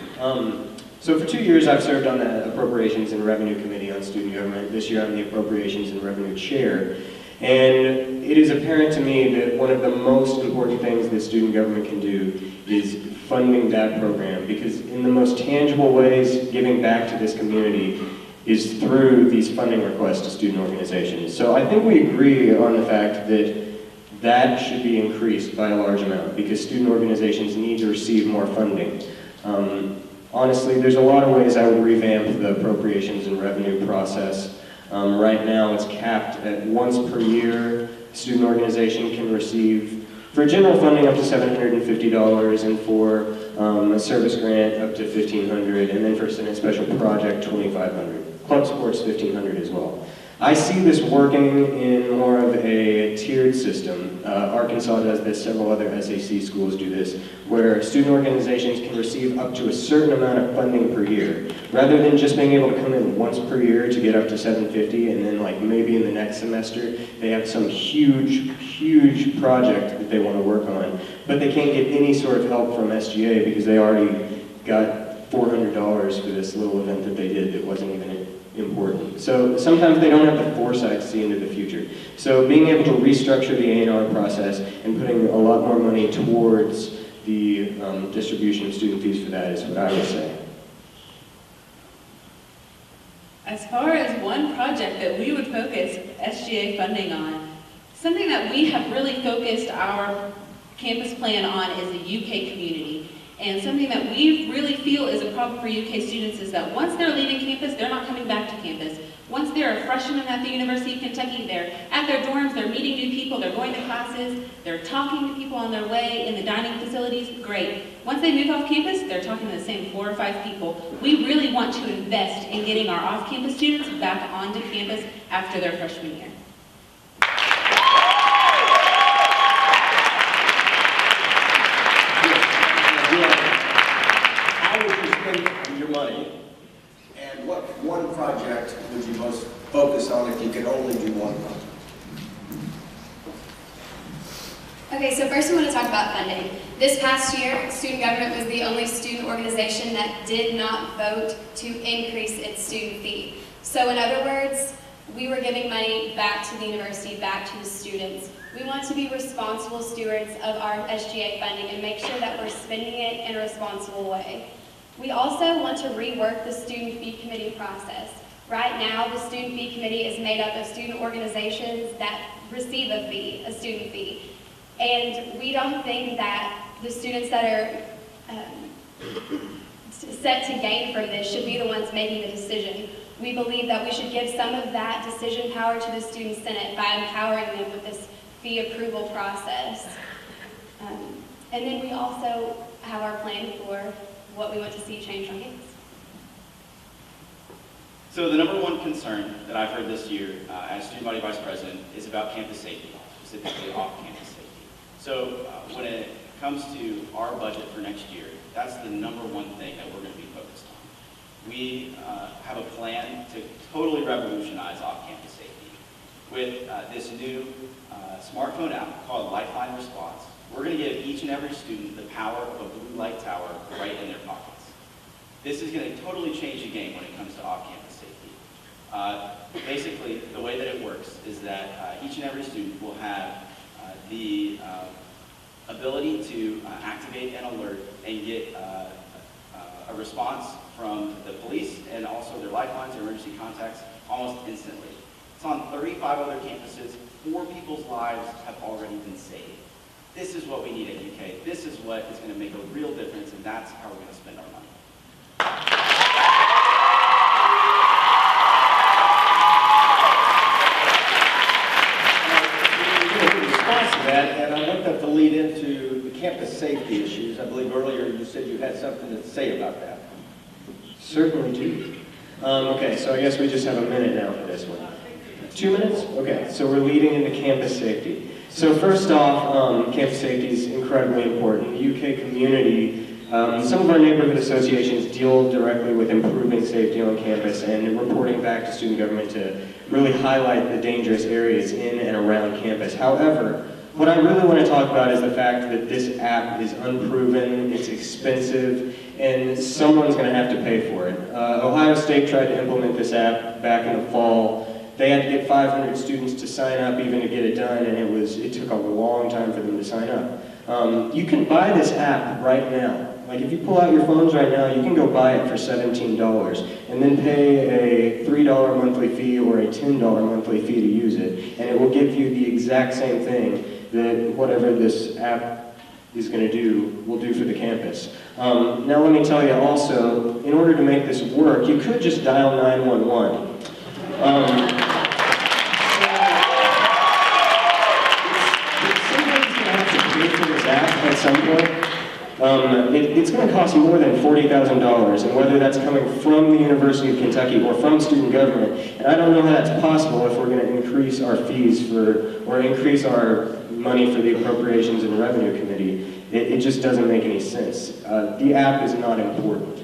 So for 2 years, I've served on the Appropriations and Revenue Committee on Student Government. This year, I'm the Appropriations and Revenue Chair. And it is apparent to me that one of the most important things that student government can do is funding that program, because in the most tangible ways, giving back to this community is through these funding requests to student organizations. So I think we agree on the fact that that should be increased by a large amount, because student organizations need to receive more funding. Honestly, there's a lot of ways I would revamp the appropriations and revenue process. Right now, it's capped at once per year. A student organization can receive, for general funding, up to $750, and for a service grant, up to $1,500, and then for a special project, $2,500. Club sports, $1,500 as well. I see this working in more of a tiered system. Arkansas does this, several other SAC schools do this, where student organizations can receive up to a certain amount of funding per year. Rather than just being able to come in once per year to get up to $750, and then like maybe in the next semester, they have some huge project that they want to work on, but they can't get any sort of help from SGA because they already got $400 for this little event that they did that wasn't even important. So sometimes they don't have the foresight to see into the future. So being able to restructure the A&R process and putting a lot more money towards the distribution of student fees for that is what I would say. As far as one project that we would focus SGA funding on, something that we have really focused our campus plan on is the UK community. And something that we really feel is a problem for UK students is that once they're leaving campus, they're not coming back to campus. Once they're a freshman at the University of Kentucky, they're at their dorms, they're meeting new people, they're going to classes, they're talking to people on their way in the dining facilities, great. Once they move off campus, they're talking to the same 4 or 5 people. We really want to invest in getting our off-campus students back onto campus after their freshman year. Money, and what one project would you most focus on if you could only do one project? Okay, so first we want to talk about funding. This past year, student government was the only student organization that did not vote to increase its student fee. So in other words, we were giving money back to the university, back to the students. We want to be responsible stewards of our SGA funding and make sure that we're spending it in a responsible way. We also want to rework the student fee committee process. Right now, the student fee committee is made up of student organizations that receive a fee, a student fee. And we don't think that the students that are set to gain from this should be the ones making the decision. We believe that we should give some of that decision power to the Student Senate by empowering them with this fee approval process. And then we also have our plan for what we want to see change on campus. So the number one concern that I've heard this year as student body vice president is about campus safety, specifically off-campus safety. So when it comes to our budget for next year, that's the number one thing that we're going to be focused on. We have a plan to totally revolutionize off-campus safety. With this new smartphone app called Lifeline Response, we're going to give each and every student the power of a blue light tower right in their pockets. This is going to totally change the game when it comes to off-campus safety. Basically, the way that it works is that each and every student will have the ability to activate an alert and get a response from the police and also their lifelines or emergency contacts almost instantly. It's on 35 other campuses. 4 people's lives have already been saved. This is what we need at UK. This is what is going to make a real difference, and that's how we're going to spend our money. In response to that, and I want that to lead into the campus safety issues. I believe earlier you said you had something to say about that. Certainly do. Okay, so I guess we just have a minute now for this one. 2 minutes? Okay, so we're leading into campus safety. So first off, campus safety is incredibly important. The UK community, some of our neighborhood associations deal directly with improving safety on campus and reporting back to student government to really highlight the dangerous areas in and around campus. However, what I really want to talk about is the fact that this app is unproven, it's expensive, and someone's going to have to pay for it. Ohio State tried to implement this app back in the fall. They had to get 500 students to sign up even to get it done, and it took a long time for them to sign up. You can buy this app right now. Like if you pull out your phones right now, you can go buy it for $17 and then pay a $3 monthly fee or a $10 monthly fee to use it, and it will give you the exact same thing that whatever this app is going to do will do for the campus. Now let me tell you also, in order to make this work, you could just dial 911. At some point, it's going to cost more than $40,000, and whether that's coming from the University of Kentucky or from student government, and I don't know how that's possible if we're going to increase our fees or increase our money for the Appropriations and Revenue Committee. It just doesn't make any sense. The app is not important.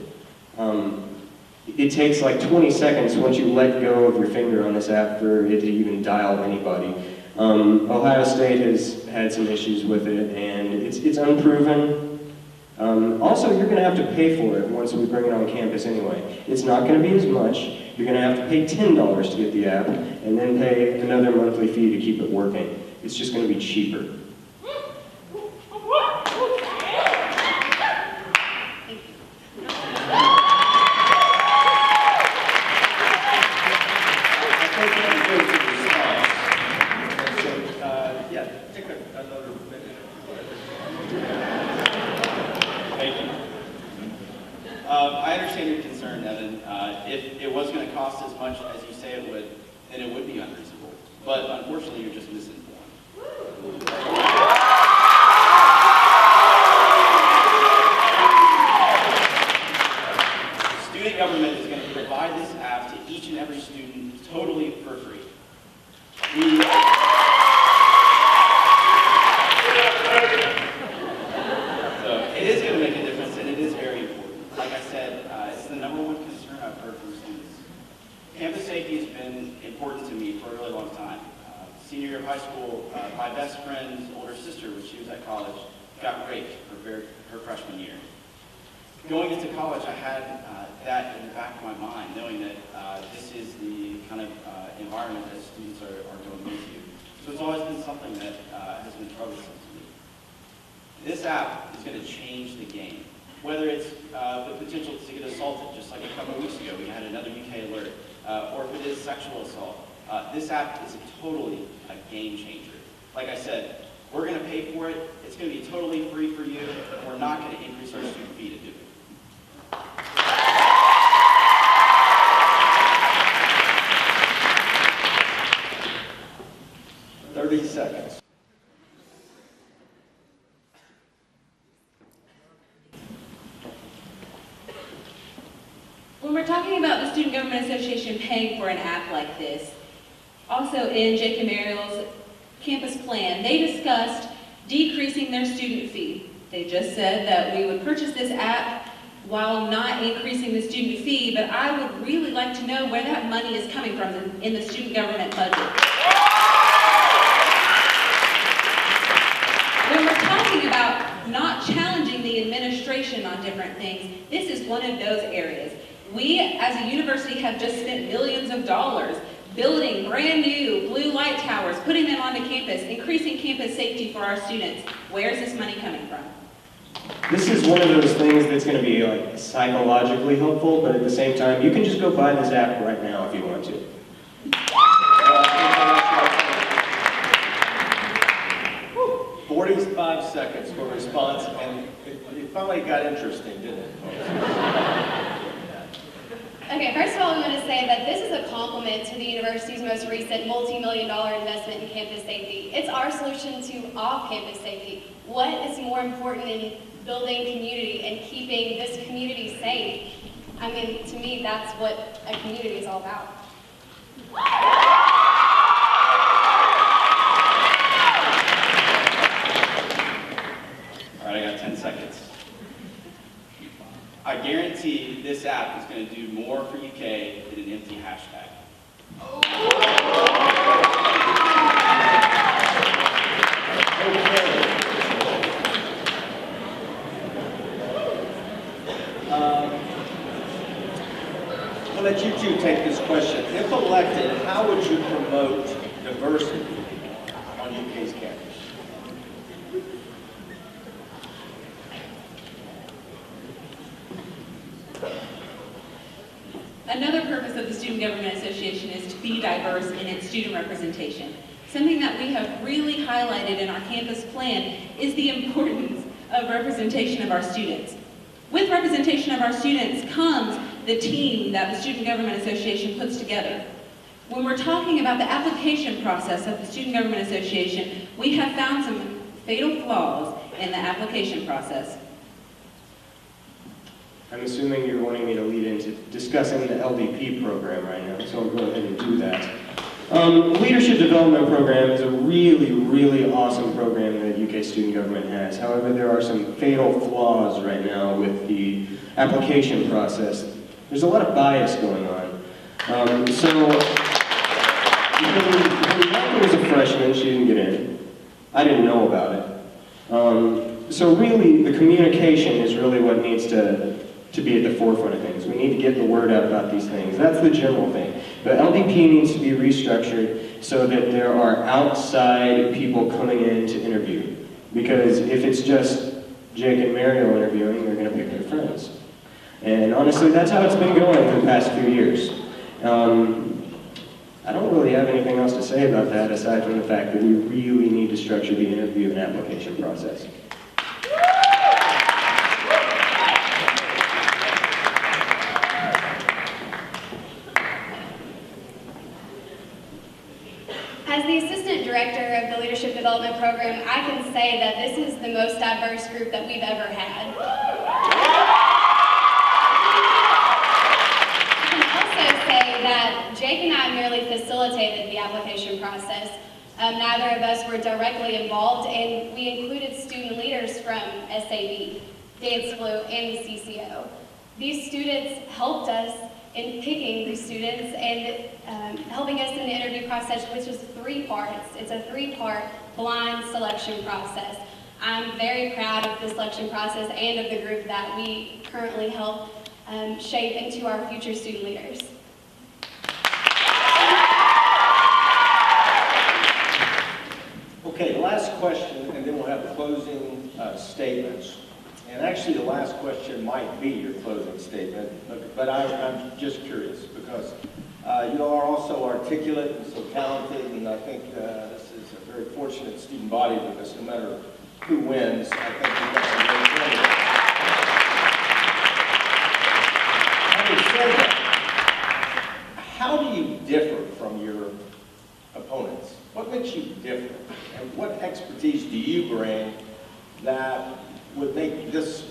It takes like 20 seconds once you let go of your finger on this app for it to even dial anybody. Ohio State has had some issues with it, and it's unproven. Also, you're going to have to pay for it once we bring it on campus anyway. It's not going to be as much. You're going to have to pay $10 to get the app, and then pay another monthly fee to keep it working. It's just going to be cheaper. I understand your concern, Evan. If it was going to cost as much as you say it would, then it would be unreasonable. But unfortunately, you're just misinformed. Student government is going to provide this app to each and every student totally for free. So it is going to make a difference, and it is very important. Like I said, it's the number one concern I've heard from students. Campus safety has been important to me for a really long time. Senior year of high school, my best friend's older sister, when she was at college, got raped her freshman year. Going into college, I had that in the back of my mind, knowing that this is the kind of environment that students are going into. So it's always been something that has been troublesome to me. This app is going to change the game. Whether it's the potential to get assaulted, just like a couple of weeks ago, we had another UK alert, or if it is sexual assault, this app is totally a game changer. Like I said, we're going to pay for it. It's going to be totally free for you. And we're not going to increase our student fee to do it. 30 seconds. When we're talking about the Student Government Association paying for an app like this, also in Jacob Mariel's campus plan, they discussed decreasing their student fee. They just said that we would purchase this app while not increasing the student fee, but I would really like to know where that money is coming from in the student government budget. When we're talking about not challenging the administration on different things, this is one of those areas. We, as a university, have just spent millions of dollars building brand new blue light towers, putting them onto campus, increasing campus safety for our students. Where is this money coming from? This is one of those things that's going to be like psychologically helpful, but at the same time, you can just go buy this app right now if you want to. 45 seconds for response, and it finally got interesting, didn't it? Okay, first of all, I'm going to say that this is a compliment to the university's most recent multi-million-dollar investment in campus safety. It's our solution to off-campus safety. What is more important in building community and keeping this community safe? I mean, to me, that's what a community is all about. All right, I got 10 seconds. I guarantee this app is going to do more for UK than an empty hashtag. I'll let you two take this question. If elected, how would you promote diversity on UK's campus? Another purpose of the Student Government Association is to be diverse in its student representation. Something that we have really highlighted in our campus plan is the importance of representation of our students. With representation of our students comes the team that the Student Government Association puts together. When we're talking about the application process of the Student Government Association, we have found some fatal flaws in the application process. I'm assuming you're wanting me to lead into discussing the LDP program right now, so I'll go ahead and do that. Leadership Development Program is a really, really awesome program that UK student government has. However, there are some fatal flaws right now with the application process. There's a lot of bias going on. When Bianca was a freshman, she didn't get in. I didn't know about it. So really, the communication is really what needs to be at the forefront of things. We need to get the word out about these things. That's the general thing. The LDP needs to be restructured so that there are outside people coming in to interview. Because if it's just Jake and Mariel interviewing, they're going to pick their friends. And honestly, that's how it's been going for the past few years. I don't really have anything else to say about that aside from the fact that we really need to structure the interview and application process. As the Assistant Director of the Leadership Development Program, I can say that this is the most diverse group that we've ever had. I can also say that Jake and I merely facilitated the application process. Neither of us were directly involved, and we included student leaders from SAB, Dance Flu, and the CCO. These students helped us in picking these students and helping us in the interview process, which was 3 parts. It's a 3-part blind selection process. I'm very proud of the selection process and of the group that we currently help shape into our future student leaders. Okay, the last question, and then we'll have closing statements. And actually, the last question might be your closing statement, but I'm just curious because you are also articulate and so talented, and I think this is a very fortunate student body because no matter who wins, I think you've got some great candidates. Having said that, how do you differ from your opponents? What makes you different? expertise do you bring that would make this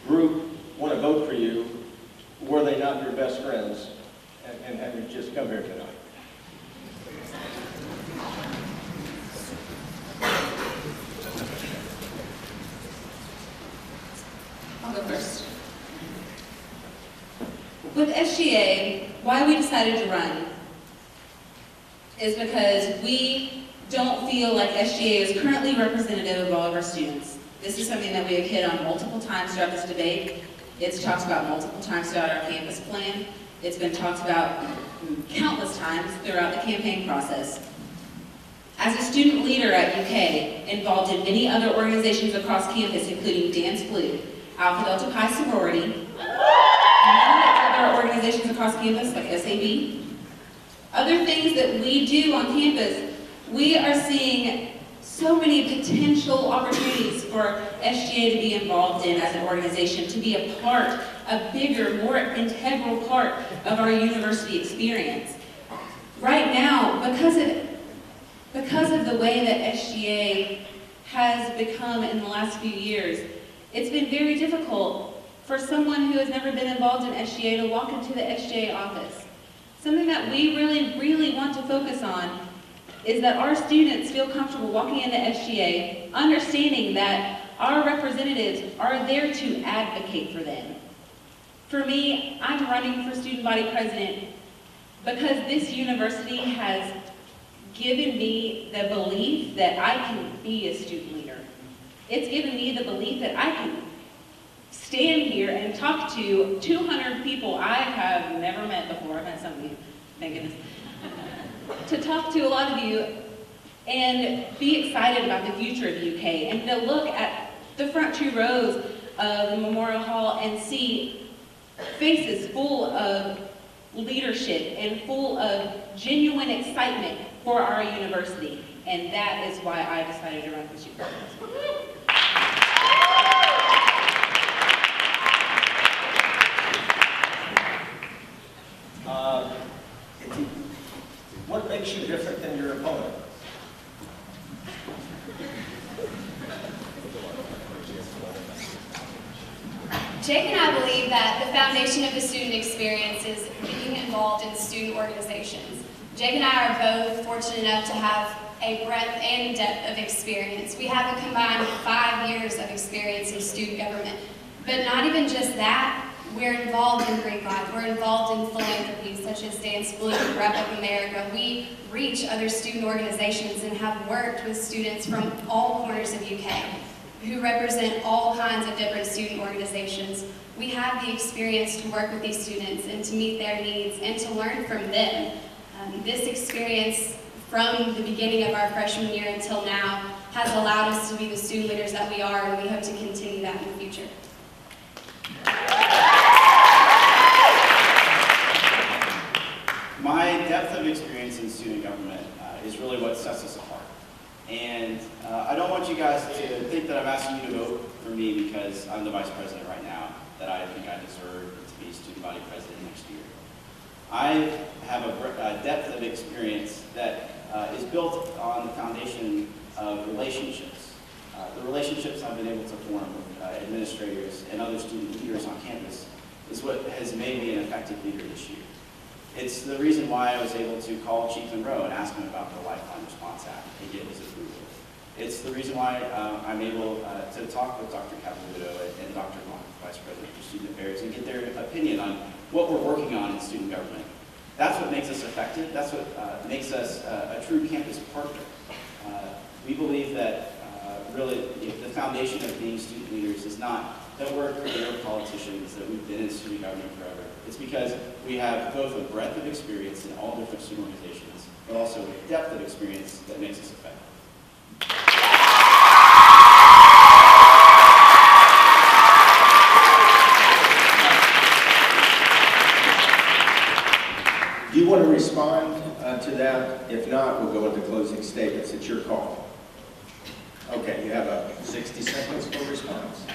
group want to vote for you, were they not your best friends, and have you just come here tonight? I'll go first. With SGA, why we decided to run is because we don't feel like SGA is currently representative of all of our students. This is something that we have hit on multiple times throughout this debate. It's talked about multiple times throughout our campus plan. It's been talked about countless times throughout the campaign process. As a student leader at UK, involved in many other organizations across campus, including Dance Blue, Alpha Delta Pi Sorority, many other organizations across campus like SAB, other things that we do on campus, we are seeing so many potential opportunities for SGA to be involved in as an organization, to be a part, a bigger, more integral part of our university experience. Right now, because of the way that SGA has become in the last few years, it's been very difficult for someone who has never been involved in SGA to walk into the SGA office. Something that we really, really want to focus on is that our students feel comfortable walking into SGA, understanding that our representatives are there to advocate for them. For me, I'm running for student body president because this university has given me the belief that I can be a student leader. It's given me the belief that I can stand here and talk to 200 people I have never met before. I've met some of you, thank goodness. To talk to a lot of you and be excited about the future of UK, and to look at the front 2 rows of the Memorial Hall and see faces full of leadership and full of genuine excitement for our university. And that is why I decided to run for student president. What makes you different than your opponent? Jake and I believe that the foundation of the student experience is being involved in student organizations. Jake and I are both fortunate enough to have a breadth and depth of experience. We have a combined 5 years of experience in student government. But not even just that, we're involved in Greek life. We're involved in philanthropy such as Dance Blue, Rep Up America. We reach other student organizations and have worked with students from all corners of UK who represent all kinds of different student organizations. We have the experience to work with these students and to meet their needs and to learn from them. This experience from the beginning of our freshman year until now has allowed us to be the student leaders that we are, and we hope to continue that in the future. My depth of experience in student government is really what sets us apart. And I don't want you guys to think that I'm asking you to vote for me because I'm the vice president right now, that I think I deserve to be student body president next year. I have a depth of experience that is built on the foundation of relationships. The relationships I've been able to form with administrators and other student leaders on campus is what has made me an effective leader this year. It's the reason why I was able to call Chief Monroe and ask him about the Lifeline Response Act and get his approval. It's the reason why I'm able to talk with Dr. Capilouto and Dr. Long, Vice President for Student Affairs, and get their opinion on what we're working on in student government. That's what makes us effective. That's what makes us a true campus partner. We believe that really the foundation of being student leaders is not that we're career politicians, that we've been in student government forever. It's because we have both a breadth of experience in all different student organizations, but also a depth of experience that makes us effective. Do you want to respond to that? If not, we'll go into closing statements. It's your call. Okay, you have 60 seconds for response.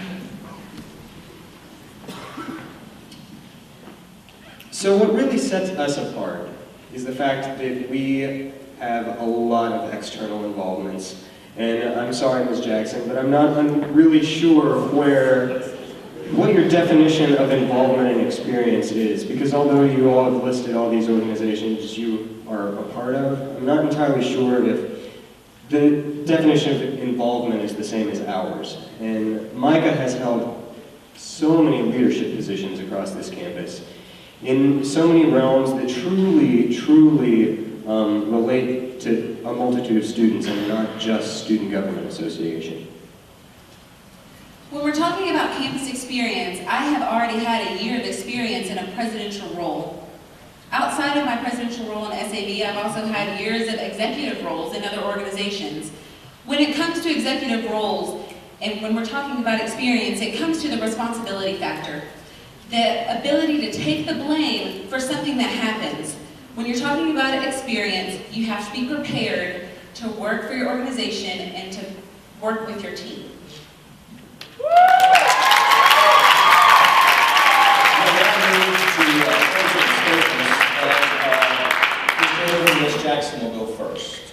So what really sets us apart is the fact that we have a lot of external involvements And I'm sorry, Ms. Jackson, but I'm really sure what your definition of involvement and experience is, because although you all have listed all these organizations you are a part of, I'm not entirely sure if the definition of involvement is the same as ours. And Micah has held so many leadership positions across this campus in so many realms that truly relate to a multitude of students and not just Student Government Association. When we're talking about campus experience, I have already had a year of experience in a presidential role. Outside of my presidential role in SAB, I've also had years of executive roles in other organizations. When it comes to executive roles, and when we're talking about experience, it comes to the responsibility factor. The ability to take the blame for something that happens. When you're talking about experience, you have to be prepared to work for your organization and to work with your team. Ms. Jackson will go first.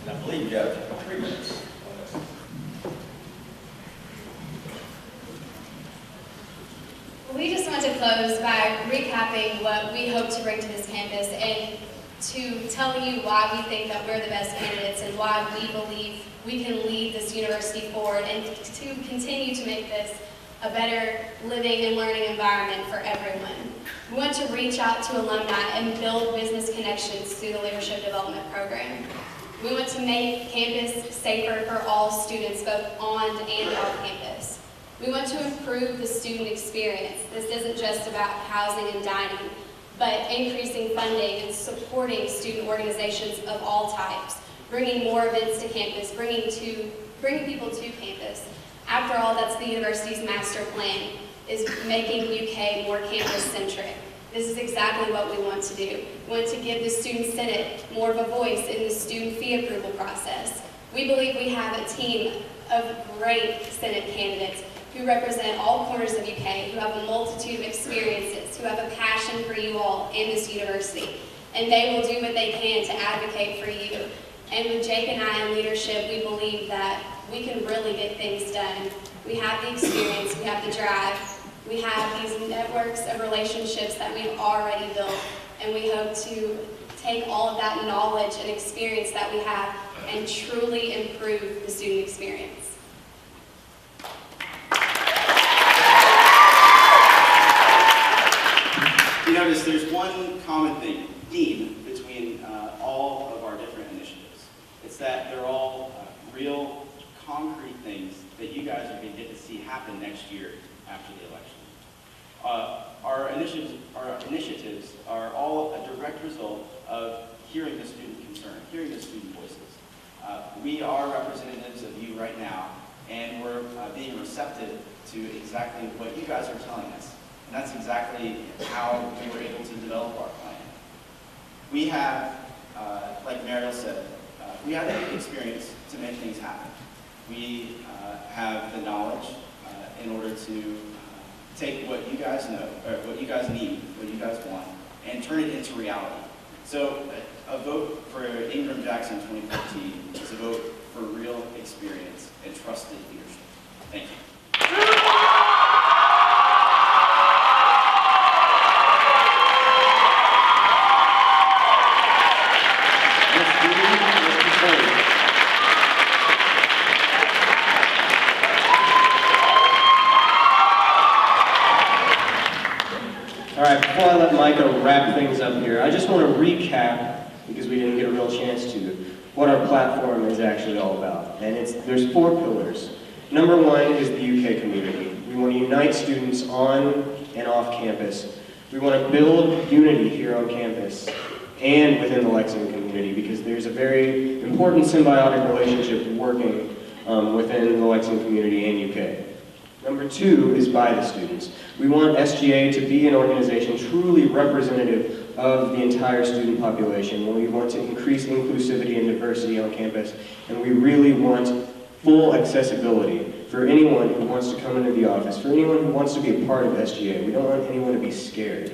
And I believe you have 3 minutes. We just want to close by recapping what we hope to bring to this campus and to tell you why we think that we're the best candidates and why we believe we can lead this university forward and to continue to make this a better living and learning environment for everyone. We want to reach out to alumni and build business connections through the Leadership Development Program. We want to make campus safer for all students, both on and off campus. We want to improve the student experience. This isn't just about housing and dining, but increasing funding and supporting student organizations of all types, bringing more events to campus, bringing people to campus. After all, that's the university's master plan, is making UK more campus-centric. This is exactly what we want to do. We want to give the Student Senate more of a voice in the student fee approval process. We believe we have a team of great Senate candidates who represent all corners of UK, who have a multitude of experiences, who have a passion for you all and this university. And they will do what they can to advocate for you. And with Jake and I in leadership, we believe that we can really get things done. We have the experience, we have the drive, we have these networks of relationships that we've already built, and we hope to take all of that knowledge and experience that we have and truly improve the student experience. You notice there's one common theme between all of our different initiatives. It's that they're all real, concrete things that you guys are going to get to see happen next year after the election. Our initiatives are all a direct result of hearing the student concern, hearing the student voices. We are representatives of you right now, and we're being receptive to exactly what you guys are telling us. And that's exactly how we were able to develop our plan. We have, like Mariel said, we have the experience to make things happen. We have the knowledge in order to take what you guys know, or what you guys need, what you guys want, and turn it into reality. So a vote for Ingram Jackson 2014 is a vote for real experience and trusted leadership. Thank you. All right, before I let Micah wrap things up here, I just want to recap, because we didn't get a real chance to, what our platform is actually all about. And there's 4 pillars. Number 1 is the UK community. We want to unite students on and off campus. We want to build unity here on campus and within the Lexington community, because there's a very important symbiotic relationship working within the Lexington community and UK. Number 2 is by the students. We want SGA to be an organization truly representative of the entire student population. We want to increase inclusivity and diversity on campus, and we really want full accessibility for anyone who wants to come into the office, for anyone who wants to be a part of SGA. We don't want anyone to be scared.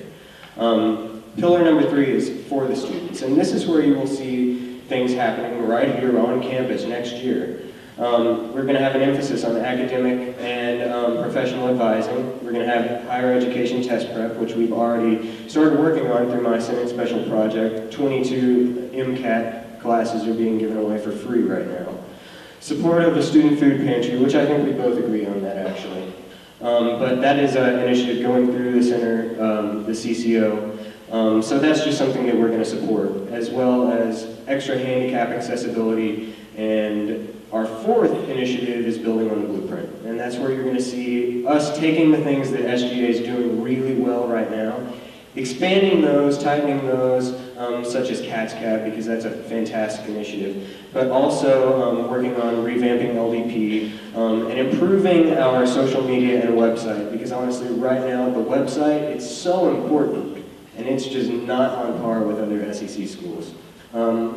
Pillar number 3 is for the students, and this is where you will see things happening right here on campus next year. We're going to have an emphasis on academic and professional advising. We're going to have higher education test prep, which we've already started working on through my Senate Special Project. 22 MCAT classes are being given away for free right now. Support of a student food pantry, which I think we both agree on that actually. But that is an initiative going through the center, the CCO. So that's just something that we're going to support, as well as extra handicap accessibility. And our fourth initiative is building on the blueprint. And that's where you're going to see us taking the things that SGA is doing really well right now, expanding those, tightening those, such as CATS Cab, because that's a fantastic initiative, but also working on revamping LDP and improving our social media and website, because honestly, right now, the website, it's so important, and it's just not on par with other SEC schools.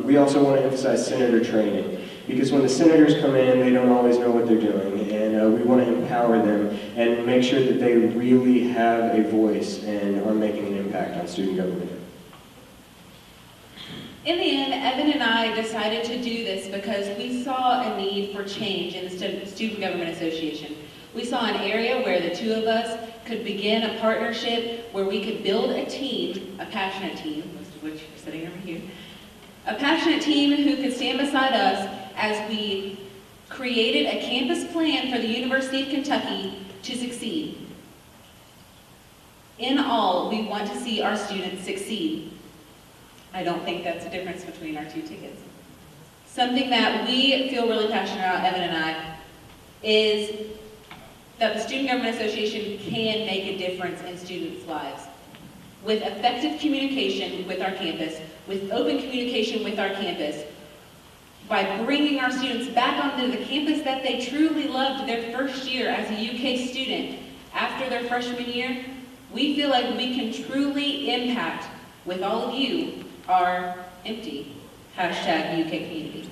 We also want to emphasize senator training, because when the senators come in, they don't always know what they're doing, and we want to empower them and make sure that they really have a voice and are making an impact on student government. In the end, Evan and I decided to do this because we saw a need for change in the Student Government Association. We saw an area where the two of us could begin a partnership where we could build a team, a passionate team, most of which are sitting over here, a passionate team who could stand beside us as we created a campus plan for the University of Kentucky to succeed. In all, we want to see our students succeed. I don't think that's a difference between our two tickets. Something that we feel really passionate about, Evan and I, is that the Student Government Association can make a difference in students' lives. With effective communication with our campus, with open communication with our campus, by bringing our students back onto the campus that they truly loved their first year as a UK student after their freshman year, we feel like we can truly impact, with all of you, our empty #UK community.